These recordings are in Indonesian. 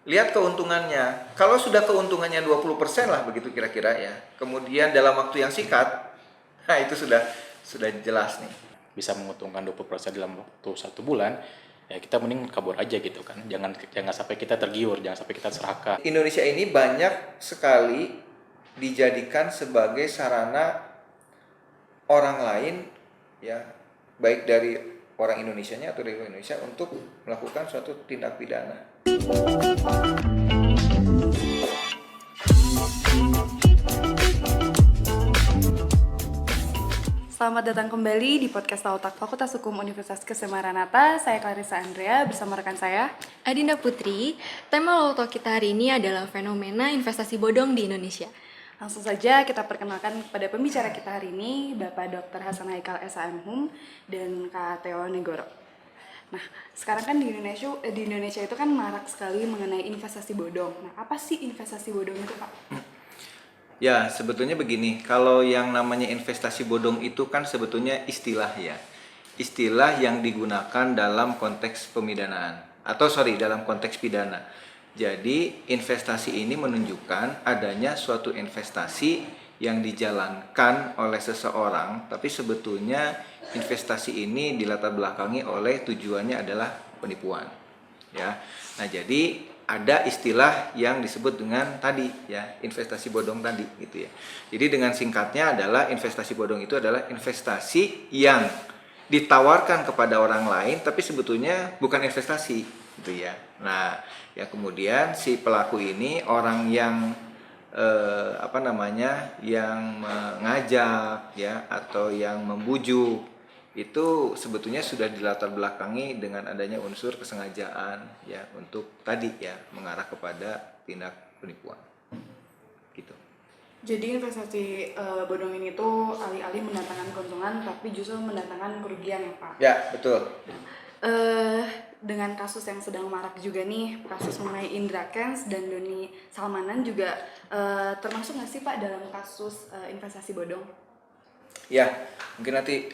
lihat keuntungannya. Kalau sudah keuntungannya 20% lah begitu kira-kira ya. Kemudian dalam waktu yang singkat, nah itu sudah jelas nih. Bisa menguntungkan 20% dalam waktu 1 bulan, ya kita mending kabur aja gitu kan. Jangan sampai kita tergiur, jangan sampai kita serakah. Indonesia ini banyak sekali dijadikan sebagai sarana orang lain ya, baik dari orang Indonesianya atau dari Indonesia untuk melakukan suatu tindak pidana. Selamat datang kembali di podcast Tautak Fakultas Hukum Universitas Kesema Maranatha. Saya Clarissa Andrea bersama rekan saya Adinda Putri. Tema Lautalk kita hari ini adalah fenomena investasi bodong di Indonesia. Langsung saja kita perkenalkan kepada pembicara kita hari ini, Bapak Dr. Hasan Haikal SHM dan Kak Theo Negoro. Nah, sekarang kan di Indonesia itu kan marak sekali mengenai investasi bodong. Nah, apa sih investasi bodong itu, Pak? Ya, sebetulnya begini, kalau yang namanya investasi bodong itu kan sebetulnya istilah ya. Istilah yang digunakan dalam konteks pemidanaan, dalam konteks pidana. Jadi, investasi ini menunjukkan adanya suatu investasi yang dijalankan oleh seseorang, tapi sebetulnya investasi ini dilatar belakangi oleh tujuannya adalah penipuan. Ya. Nah, jadi ada istilah yang disebut dengan tadi ya, investasi bodong tadi gitu ya. Jadi dengan singkatnya adalah investasi bodong itu adalah investasi yang ditawarkan kepada orang lain tapi sebetulnya bukan investasi gitu ya. Nah, ya kemudian si pelaku ini orang yang yang mengajak ya atau yang membujuk itu sebetulnya sudah dilatar belakangi dengan adanya unsur kesengajaan ya untuk tadi ya mengarah kepada tindak penipuan gitu. Jadi investasi bodong ini tuh alih-alih mendatangkan keuntungan tapi justru mendatangkan kerugian ya, Pak? Ya, betul. Dengan kasus yang sedang marak juga nih, kasus mengenai Indra Kents dan Doni Salmanan juga termasuk nggak sih Pak dalam kasus investasi bodong? Ya, mungkin nanti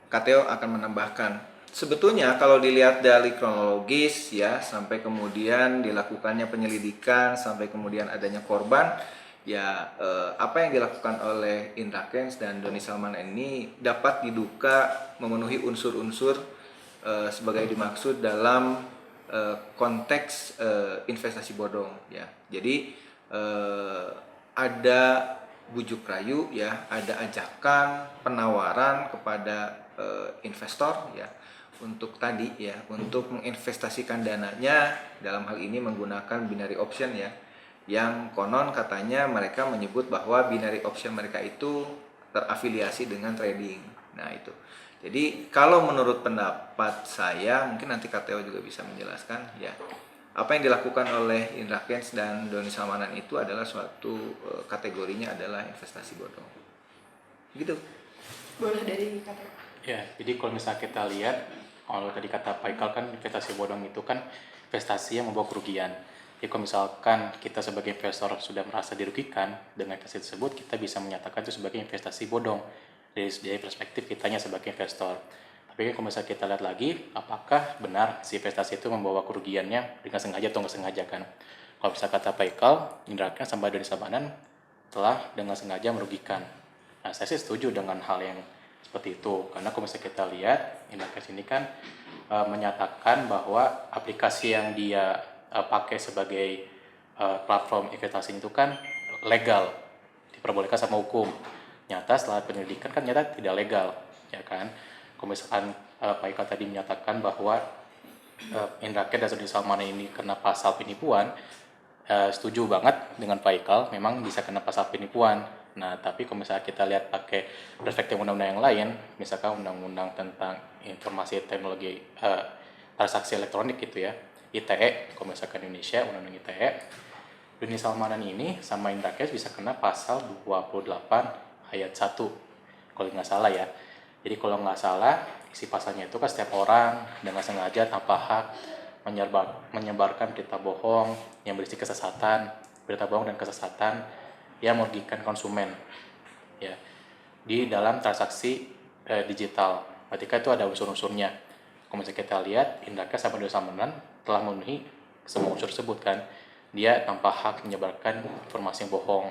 Kateo akan menambahkan. Sebetulnya kalau dilihat dari kronologis ya sampai kemudian dilakukannya penyelidikan sampai kemudian adanya korban ya apa yang dilakukan oleh Indra Kents dan Doni Salmanan ini dapat diduga memenuhi unsur-unsur sebagai dimaksud dalam konteks investasi bodong ya. Jadi ada bujuk rayu ya, ada ajakan penawaran kepada investor ya untuk tadi ya untuk menginvestasikan dananya dalam hal ini menggunakan binary option ya, yang konon katanya mereka menyebut bahwa binary option mereka itu terafiliasi dengan trading. Nah itu. Jadi kalau menurut pendapat saya, mungkin nanti Kateo juga bisa menjelaskan ya, apa yang dilakukan oleh Indra Kents dan Doni Salmanan itu adalah suatu kategorinya adalah investasi bodong. Gitu. Boleh dari Kateo. Ya, jadi kalau misalnya kita lihat, kalau tadi kata Pak Ikal kan investasi bodong itu kan investasi yang membawa kerugian. Jadi kalau misalkan kita sebagai investor sudah merasa dirugikan dengan investasi tersebut, kita bisa menyatakan itu sebagai investasi bodong dari perspektif kitanya sebagai investor. Tapi kalau misalnya kita lihat lagi, apakah benar si investasi itu membawa kerugiannya dengan sengaja atau nggak sengaja kan? Kalau misalnya kata Pak Ikal, Indra Kents sama Doni Salmanan telah dengan sengaja merugikan. Nah, saya sih setuju dengan hal yang seperti itu, karena kalau misalnya kita lihat Indra Kents ini kan menyatakan bahwa aplikasi yang dia pakai sebagai platform investasi itu kan legal, diperbolehkan sama hukum. Nyata setelah penyelidikan kan nyata tidak legal, ya kan? Kalau misalkan Pak Ika tadi menyatakan bahwa Indra Kents dan Doni Salmanan ini kena pasal penipuan, setuju banget dengan Pak Ikal, memang bisa kena pasal penipuan. Nah, tapi kalau misalnya kita lihat pakai perspektif undang-undang yang lain, misalkan undang-undang tentang informasi teknologi transaksi elektronik gitu ya, ITE, kalau misalkan Indonesia, undang-undang ITE, Doni Salmanan ini sama Indra Kents bisa kena pasal 28 ayat 1, kalau nggak salah ya. Jadi kalau nggak salah, isi pasalnya itu kan setiap orang dengan sengaja tanpa hak menyebarkan berita bohong yang berisi kesesatan, berita bohong dan kesesatan yang merugikan konsumen ya di dalam transaksi digital. Ketika itu ada unsur-unsurnya. Kalau misalnya kita lihat, Indra Kents sama Doni Salmanan telah memenuhi semua unsur tersebut kan. Dia tanpa hak menyebarkan informasi yang bohong,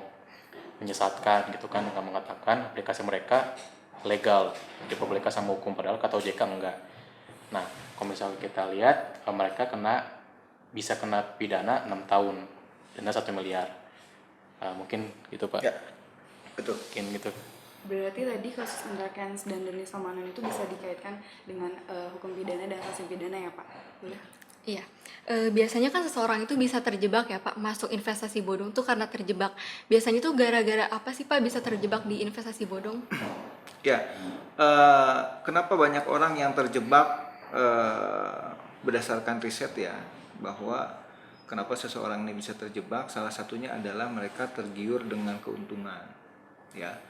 menyesatkan gitu kan, dengan mengatakan aplikasi mereka legal, diperbolehkan sama hukum, padahal kata OJK enggak. Nah, kalau misalnya kita lihat mereka bisa kena pidana 6 tahun, denda 1 miliar. Mungkin gitu Pak. Ya, betul. Mungkin gitu. Berarti tadi kasus interkens dan Denis Samanan itu bisa dikaitkan dengan hukum pidana dan sanksi pidana ya Pak? Boleh? Iya, biasanya kan seseorang itu bisa terjebak ya Pak, masuk investasi bodong tuh karena terjebak. Biasanya tuh gara-gara apa sih Pak bisa terjebak di investasi bodong? Ya, kenapa banyak orang yang terjebak berdasarkan riset ya, bahwa kenapa seseorang ini bisa terjebak, salah satunya adalah mereka tergiur dengan keuntungan. Ya,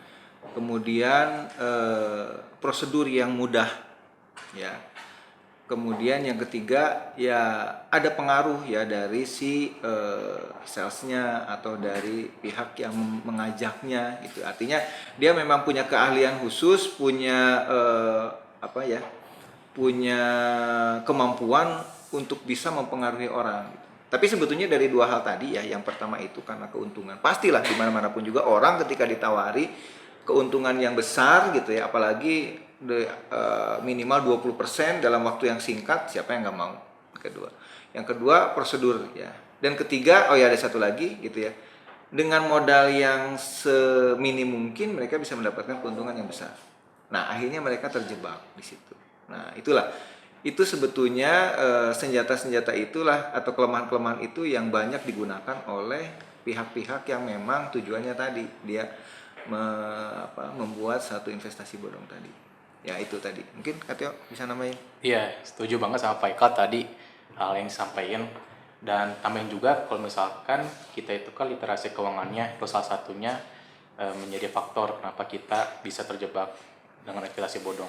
kemudian prosedur yang mudah, ya. Kemudian yang ketiga ya ada pengaruh ya dari si salesnya atau dari pihak yang mengajaknya gitu. Artinya dia memang punya keahlian khusus, punya punya kemampuan untuk bisa mempengaruhi orang. Gitu. Tapi sebetulnya dari dua hal tadi ya, yang pertama itu karena keuntungan. Pastilah di mana-mana pun juga orang ketika ditawari keuntungan yang besar gitu ya, apalagi minimal 20% dalam waktu yang singkat, siapa yang nggak mau? Yang kedua prosedur ya, dan ketiga ada satu lagi gitu ya, dengan modal yang seminim mungkin mereka bisa mendapatkan keuntungan yang besar. Nah akhirnya mereka terjebak di situ. Nah itu sebetulnya senjata-senjata itulah atau kelemahan-kelemahan itu yang banyak digunakan oleh pihak-pihak yang memang tujuannya tadi dia membuat satu investasi bodong tadi. Ya itu tadi. Mungkin Katio bisa nambahin. Iya, setuju banget sama Pak Ika tadi hal yang disampaikan. Dan tambahin juga kalau misalkan kita itu kan literasi keuangannya itu salah satunya menjadi faktor kenapa kita bisa terjebak dengan investasi bodong.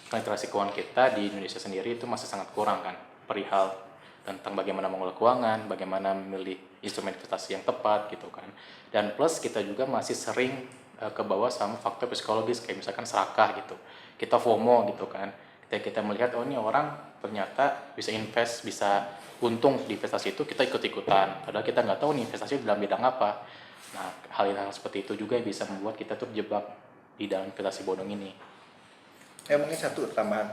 Karena literasi keuangan kita di Indonesia sendiri itu masih sangat kurang kan, perihal tentang bagaimana mengelola keuangan, bagaimana memilih instrumen investasi yang tepat gitu kan. Dan plus kita juga masih sering ke bawah sama faktor psikologis kayak misalkan serakah gitu. Kita FOMO gitu kan. Kita melihat ini orang ternyata bisa invest, bisa untung di investasi itu, kita ikut-ikutan. Padahal kita nggak tahu nih investasi dalam bidang apa. Nah, hal-hal seperti itu juga bisa membuat kita terjebak di dalam investasi bodong ini. Mungkin satu tambahan.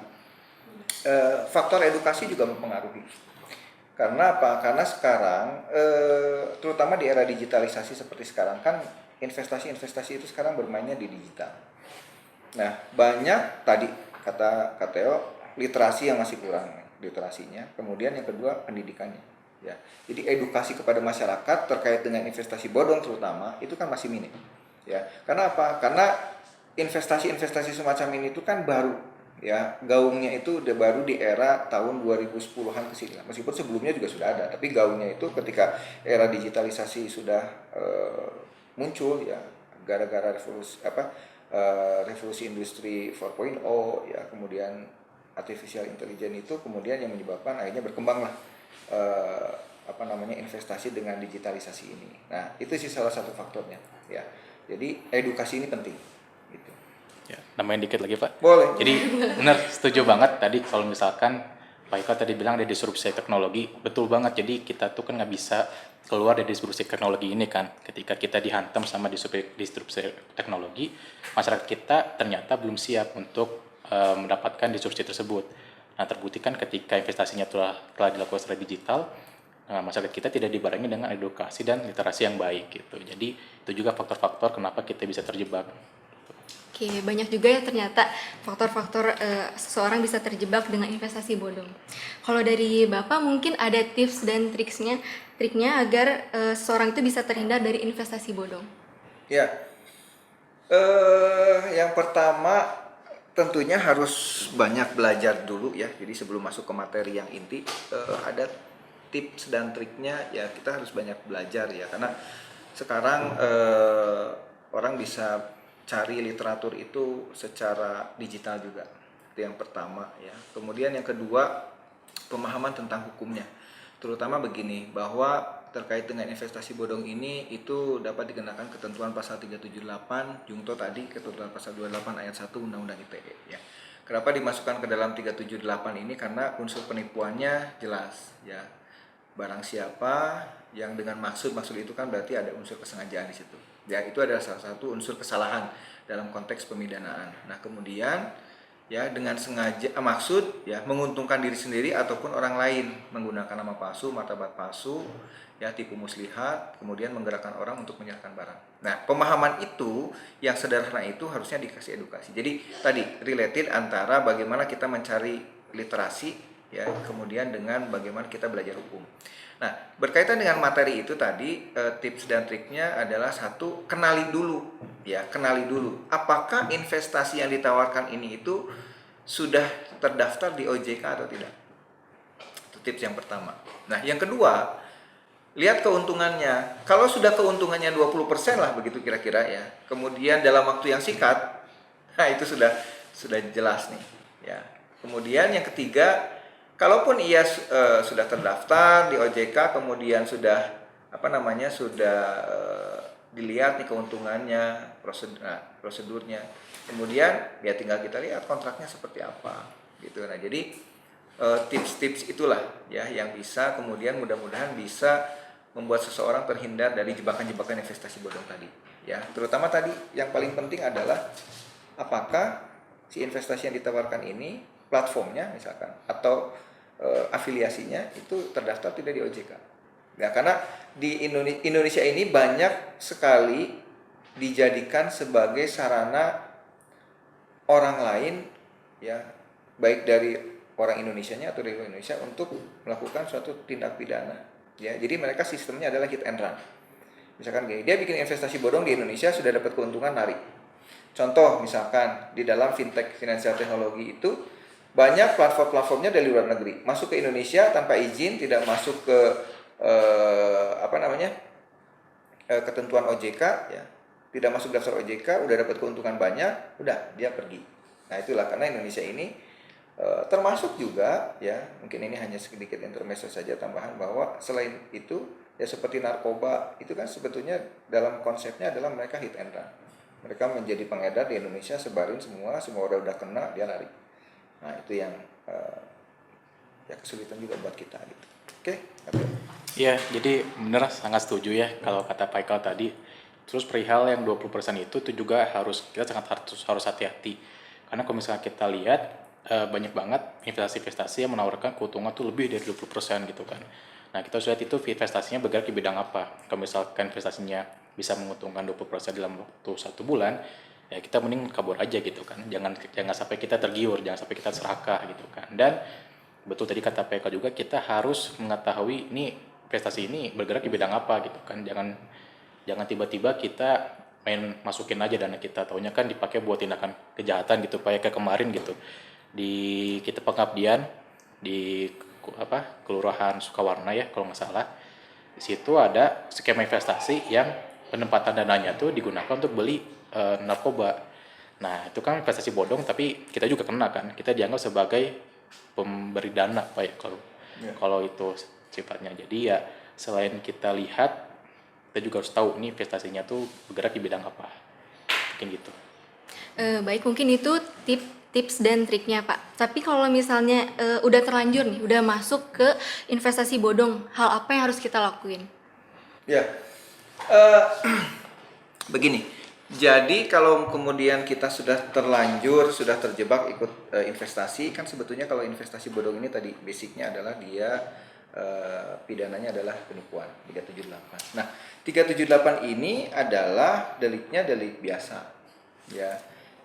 Faktor edukasi juga mempengaruhi. Karena apa? Karena sekarang terutama di era digitalisasi seperti sekarang kan investasi-investasi itu sekarang bermainnya di digital. Nah, banyak tadi kata Teo literasi yang masih kurang literasinya. Kemudian yang kedua pendidikannya. Ya, jadi edukasi kepada masyarakat terkait dengan investasi bodong terutama itu kan masih minim. Ya, karena apa? Karena investasi-investasi semacam ini itu kan baru. Ya, gaungnya itu udah baru di era tahun 2010-an ke sini. Meskipun sebelumnya juga sudah ada, tapi gaungnya itu ketika era digitalisasi sudah muncul ya, gara-gara revolusi industri 4.0 ya, kemudian artificial intelligence itu kemudian yang menyebabkan akhirnya berkembanglah investasi dengan digitalisasi ini. Nah, itu sih salah satu faktornya ya. Jadi edukasi ini penting gitu. Ya, nambahin dikit lagi Pak. Boleh. Jadi benar, setuju banget tadi kalau misalkan Pak Ika tadi bilang ada disrupsi teknologi, betul banget. Jadi kita tuh kan nggak bisa keluar dari disrupsi teknologi ini kan. Ketika kita dihantam sama disrupsi teknologi, masyarakat kita ternyata belum siap untuk mendapatkan disrupsi tersebut. Nah, terbuktikan ketika investasinya telah dilakukan secara digital, masyarakat kita tidak dibarengi dengan edukasi dan literasi yang baik gitu. Jadi itu juga faktor-faktor kenapa kita bisa terjebak. Oke, banyak juga ya ternyata faktor-faktor seseorang bisa terjebak dengan investasi bodong. Kalau dari Bapak mungkin ada tips dan triknya agar seseorang itu bisa terhindar dari investasi bodong. Ya, yang pertama tentunya harus banyak belajar dulu ya. Jadi sebelum masuk ke materi yang inti, ada tips dan triknya ya, kita harus banyak belajar ya. Karena sekarang orang bisa cari literatur itu secara digital juga. Itu yang pertama ya. Kemudian yang kedua, pemahaman tentang hukumnya. Terutama begini, bahwa terkait dengan investasi bodong ini itu dapat dikenakan ketentuan pasal 378 Jungto tadi, ketentuan pasal 28 ayat 1 Undang-Undang ITE ya. Kenapa dimasukkan ke dalam 378 ini? Karena unsur penipuannya jelas ya. barang siapa yang dengan maksud itu kan berarti ada unsur kesengajaan di situ. Ya, itu adalah salah satu unsur kesalahan dalam konteks pemidanaan. Nah, kemudian ya dengan sengaja maksud ya menguntungkan diri sendiri ataupun orang lain menggunakan nama palsu, martabat palsu, ya tipu muslihat, kemudian menggerakkan orang untuk menyerahkan barang. Nah, pemahaman itu yang sederhana itu harusnya dikasih edukasi. Jadi tadi related antara bagaimana kita mencari literasi ya, kemudian dengan bagaimana kita belajar hukum. Nah, berkaitan dengan materi itu tadi tips dan triknya adalah satu, kenali dulu ya, kenali dulu apakah investasi yang ditawarkan ini itu sudah terdaftar di OJK atau tidak. Itu tips yang pertama. Nah, yang kedua, lihat keuntungannya. Kalau sudah keuntungannya 20% lah begitu kira-kira ya. Kemudian dalam waktu yang singkat, nah itu sudah jelas nih ya. Kemudian yang ketiga, kalaupun ia sudah terdaftar di OJK, kemudian sudah dilihat nih keuntungannya, prosedurnya. Kemudian ya tinggal kita lihat kontraknya seperti apa gitu. Nah, jadi tips-tips itulah ya yang bisa kemudian mudah-mudahan bisa membuat seseorang terhindar dari jebakan-jebakan investasi bodong tadi ya. Terutama tadi yang paling penting adalah apakah si investasi yang ditawarkan ini platformnya misalkan atau afiliasinya itu terdaftar tidak di OJK. Ya, karena di Indonesia ini banyak sekali dijadikan sebagai sarana orang lain ya, baik dari orang Indonesianya atau dari Indonesia untuk melakukan suatu tindak pidana. Ya, jadi mereka sistemnya adalah hit and run. Misalkan gini, dia bikin investasi bodong di Indonesia sudah dapat keuntungan lari. Contoh misalkan di dalam fintech finansial teknologi itu banyak platform-platformnya dari luar negeri masuk ke Indonesia tanpa izin, tidak masuk ke ketentuan OJK ya, tidak masuk daftar OJK, udah dapat keuntungan banyak, udah dia pergi. Nah, itulah karena Indonesia ini termasuk juga ya, mungkin ini hanya sedikit intermezzo saja tambahan bahwa selain itu ya seperti narkoba itu kan sebetulnya dalam konsepnya adalah mereka hit and run. Mereka menjadi pengedar di Indonesia, sebarin semua udah kena dia lari. Nah, itu yang ya kesulitan juga buat kita gitu. Oke? Iya, jadi benar sangat setuju ya kalau kata Pak Ikal tadi. Terus perihal yang 20% itu juga kita harus hati-hati. Karena kalau misalnya kita lihat banyak banget investasi-investasi yang menawarkan keuntungan tuh lebih dari 20% gitu kan. Nah, kita harus lihat itu investasinya bergerak di bidang apa. Kalau misalkan investasinya bisa menguntungkan 20% dalam waktu 1 bulan, ya kita mending kabur aja gitu kan. Jangan sampai kita tergiur, jangan sampai kita serakah gitu kan. Dan betul tadi kata PK juga, kita harus mengetahui ini investasi ini bergerak di bidang apa gitu kan. Jangan tiba-tiba kita main masukin aja dana kita, taunya kan dipakai buat tindakan kejahatan gitu, kayak kemarin gitu di kita pengabdian di Kelurahan Sukawarna ya kalau nggak salah. Di situ ada skema investasi yang penempatan dananya tuh digunakan untuk beli narkoba. Nah, itu kan investasi bodong, tapi kita juga kena kan, kita dianggap sebagai pemberi dana Pak ya kalau itu sifatnya. Jadi ya selain kita lihat, kita juga harus tahu nih investasinya tuh bergerak di bidang apa, mungkin gitu. Baik, mungkin itu tips dan triknya Pak. Tapi kalau misalnya udah terlanjur nih, udah masuk ke investasi bodong, hal apa yang harus kita lakuin? Ya, begini. Jadi kalau kemudian kita sudah terlanjur, sudah terjebak ikut investasi, kan sebetulnya kalau investasi bodong ini tadi basicnya adalah dia pidananya adalah penipuan 378. Nah, 378 ini adalah deliknya delik biasa, ya.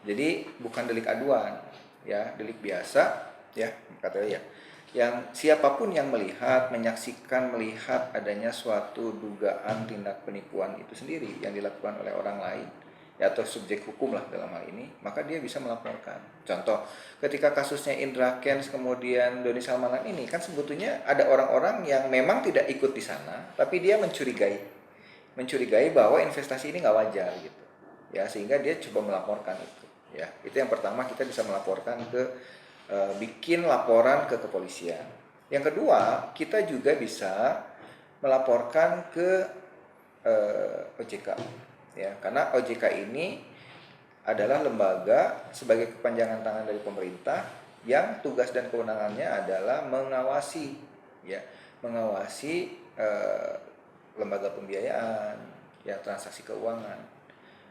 Jadi bukan delik aduan, ya, delik biasa, ya, katanya ya. Yang siapapun yang menyaksikan melihat adanya suatu dugaan tindak penipuan itu sendiri yang dilakukan oleh orang lain, ya, atau subjek hukum lah dalam hal ini, maka dia bisa melaporkan. Contoh, ketika kasusnya Indra Kents kemudian Doni Salmanan ini kan sebetulnya ada orang-orang yang memang tidak ikut di sana, tapi dia mencurigai bahwa investasi ini nggak wajar gitu, ya, sehingga dia coba melaporkan itu. Ya, itu yang pertama, kita bisa melaporkan bikin laporan ke kepolisian. Yang kedua, kita juga bisa melaporkan ke OJK. Ya, karena OJK ini adalah lembaga sebagai kepanjangan tangan dari pemerintah yang tugas dan kewenangannya adalah mengawasi, ya, mengawasi lembaga pembiayaan, ya transaksi keuangan.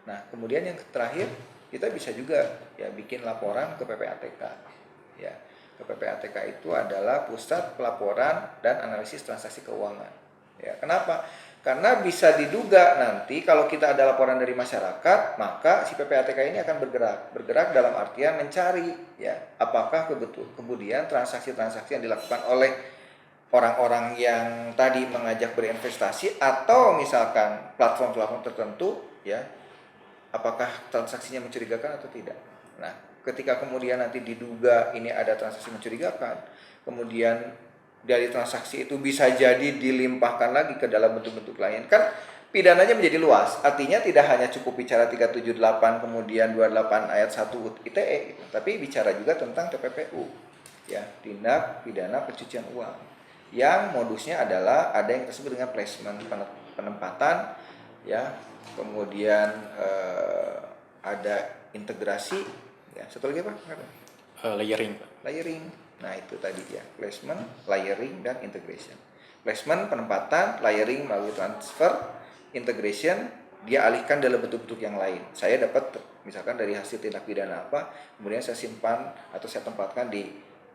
Nah, kemudian yang terakhir kita bisa juga ya bikin laporan ke PPATK. Ya, ke PPATK itu adalah Pusat Pelaporan dan Analisis Transaksi Keuangan. Ya, kenapa? Karena bisa diduga nanti kalau kita ada laporan dari masyarakat, maka si PPATK ini akan bergerak dalam artian mencari ya apakah kemudian transaksi-transaksi yang dilakukan oleh orang-orang yang tadi mengajak berinvestasi atau misalkan platform-platform tertentu ya apakah transaksinya mencurigakan atau tidak. Nah, ketika kemudian nanti diduga ini ada transaksi mencurigakan, kemudian dari transaksi itu bisa jadi dilimpahkan lagi ke dalam bentuk-bentuk lain, kan pidananya menjadi luas. Artinya tidak hanya cukup bicara 378 kemudian 28 ayat 1 ITE gitu, tapi bicara juga tentang TPPU ya, tindak pidana pencucian uang. Yang modusnya adalah ada yang disebut dengan placement, penempatan ya, kemudian ada integrasi ya, satu lagi apa? Layering, Pak. Layering. Nah, itu tadi ya, placement, layering, dan integration. Placement, penempatan, layering melalui transfer, integration, dia alihkan dalam bentuk-bentuk yang lain. Saya dapat misalkan dari hasil tindak pidana apa, kemudian saya simpan atau saya tempatkan di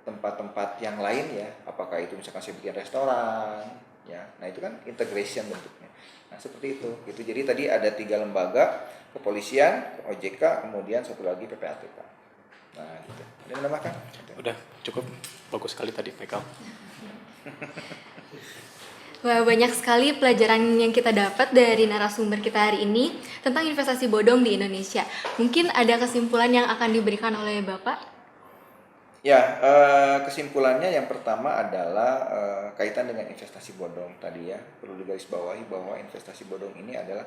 tempat-tempat yang lain ya, apakah itu misalkan saya bikin restoran ya, nah itu kan integration bentuknya. Nah seperti itu gitu. Jadi tadi ada 3 lembaga, kepolisian, OJK, kemudian satu lagi PPATK. Nah gitu. Ada yang menambahkan? Udah cukup bagus sekali tadi Pak Ikal. Wah, banyak sekali pelajaran yang kita dapat dari narasumber kita hari ini tentang investasi bodong di Indonesia. Mungkin ada kesimpulan yang akan diberikan oleh Bapak? Ya, kesimpulannya yang pertama adalah kaitan dengan investasi bodong tadi ya. Perlu digarisbawahi bahwa investasi bodong ini adalah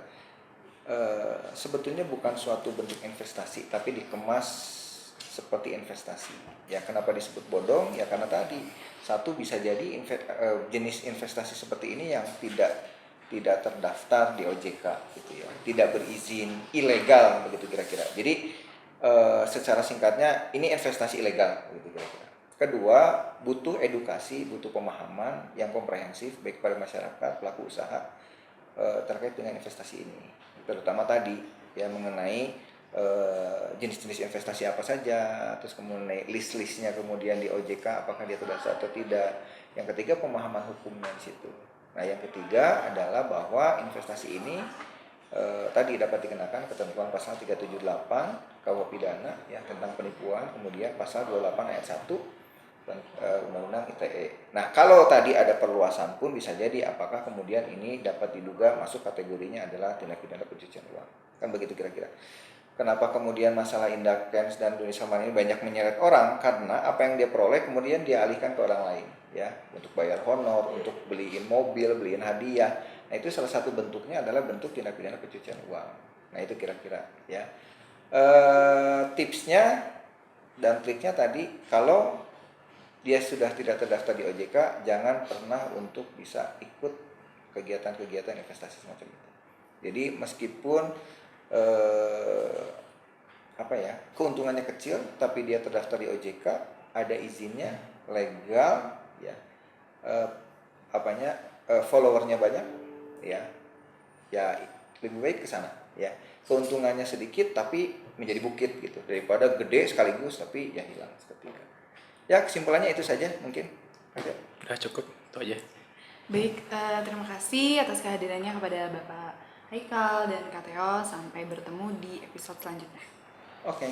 sebetulnya bukan suatu bentuk investasi, tapi dikemas seperti investasi. Ya, kenapa disebut bodong? Ya karena tadi satu bisa jadi jenis investasi seperti ini yang tidak terdaftar di OJK gitu ya, tidak berizin, ilegal begitu kira-kira. Jadi secara singkatnya ini investasi ilegal gitu kira-kira. Kedua, butuh edukasi, butuh pemahaman yang komprehensif baik pada masyarakat, pelaku usaha terkait dengan investasi ini. Terutama tadi ya mengenai jenis-jenis investasi apa saja, terus kemudian list-listnya kemudian di OJK apakah dia terdaftar atau tidak. Yang ketiga, pemahaman hukumnya di situ. Nah, yang ketiga adalah bahwa investasi ini tadi dapat dikenakan ketentuan pasal 378 KUH pidana ya tentang penipuan, kemudian pasal 28 ayat 1 Undang-Undang ITE. Nah, kalau tadi ada perluasan pun bisa jadi apakah kemudian ini dapat diduga masuk kategorinya adalah tindak pidana pencucian uang. Kan begitu kira-kira. Kenapa kemudian masalah Indakens dan Indonesia Mani ini banyak menyeret orang? Karena apa yang dia peroleh kemudian dia alihkan ke orang lain ya, untuk bayar honor, untuk beliin mobil, beliin hadiah. Nah, itu salah satu bentuknya adalah bentuk tindak pidana pencucian uang. Nah, itu kira-kira ya. Tipsnya dan triknya tadi, kalau dia sudah tidak terdaftar di OJK, jangan pernah untuk bisa ikut kegiatan-kegiatan investasi semacam itu. Jadi meskipun keuntungannya kecil, tapi dia terdaftar di OJK, ada izinnya, legal, ya, followernya banyak, ya lebih baik ke sana, ya. Keuntungannya sedikit tapi menjadi bukit gitu, daripada gede sekaligus tapi ya hilang seketika. Ya, kesimpulannya itu saja mungkin. Udah cukup, itu aja. Baik, terima kasih atas kehadirannya kepada Bapak Haikal dan Kak Theo. Sampai bertemu di episode selanjutnya. Oke.